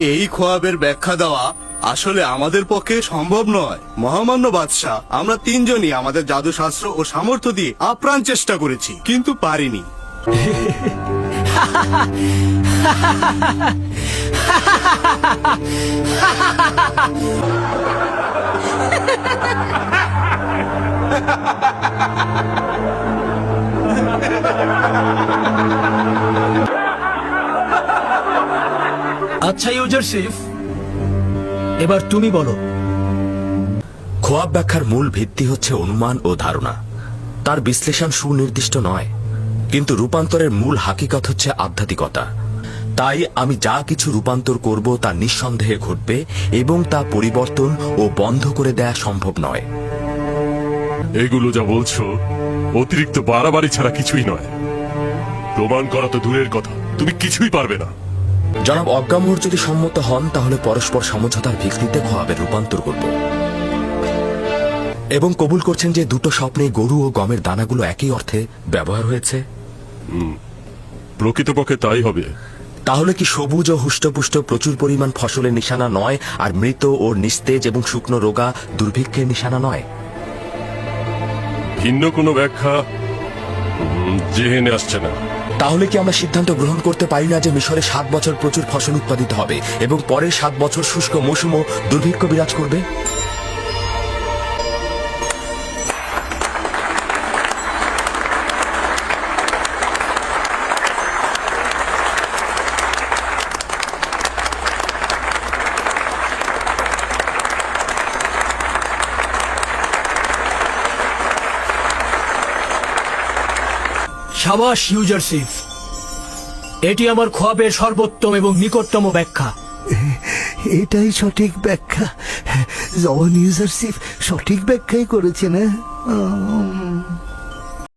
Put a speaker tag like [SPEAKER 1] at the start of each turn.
[SPEAKER 1] এই খোয়াবের ব্যাখ্যা দেওয়া আসলে আমাদের পক্ষে সম্ভব নয়। মহামান্য বাদশাহ, আমরা তিনজনই আমাদের জাদুশাস্ত্র ও সামর্থ্য দিয়ে আপ্রাণ চেষ্টা করেছি, কিন্তু পারিনি।
[SPEAKER 2] আচ্ছা ইউজারশিপ, এবার তুমি বলো।
[SPEAKER 3] খোয়াব ব্যাখ্যার মূল ভিত্তি হচ্ছে অনুমান ও ধারণা। তার বিশ্লেষণ সুনির্দিষ্ট নয়, কিন্তু রূপান্তরের মূল হাকিকত হচ্ছে আধ্যাত্মিকতা। তাই আমি যা কিছু রূপান্তর করব তা নিঃসন্দেহে ঘটবে এবং তা পরিবর্তন ও বন্ধ করে দেয়া সম্ভব নয়।
[SPEAKER 4] এগুলো যা বলছো অতিরিক্ত বাড়াবাড়ি ছাড়া কিছুই নয়। প্রমাণ করা তো দূরের কথা, তুমি কিছুই পারবে না।
[SPEAKER 3] জনাব অজ্ঞামোহর যদি সম্মত হন, তাহলে পরস্পর সমঝোতার ভিত্তিতে খোয়াবের রূপান্তর করব। এবং কবুল করছেন যে দুটো স্বপ্নে গরু ও গমের দানাগুলো একই অর্থে ব্যবহার হয়েছে?
[SPEAKER 4] প্রকৃতপক্ষে তাই হবে।
[SPEAKER 3] তাহলে কি সবুজ ও হুষ্টপুষ্ট প্রচুর পরিমাণ ফসলের নিশানা নয়, আর মৃত ও নিস্তেজ এবং শুকনো রোগা দুর্ভিক্ষের নিশানা নয়?
[SPEAKER 4] ভিন্ন কোনো ব্যাখ্যা জেহেনে আসছে না।
[SPEAKER 3] তাহলে কি আমরা সিদ্ধান্ত গ্রহণ করতে পারি না যে মিশরে 7 বছর প্রচুর ফসল উৎপাদিত হবে এবং পরের 7 বছর শুষ্ক মৌসুম ও দুর্ভিক্ষ বিরাজ করবে?
[SPEAKER 2] সাবাস ইউজারশিপ, এটি আমার খোয়াবের সর্বোত্তম এবং নিকটতম ব্যাখ্যা।
[SPEAKER 5] এটাই সঠিক ব্যাখ্যা। জওয়ান ইউজারশিপ সঠিক ব্যাখ্যাই করেছে না?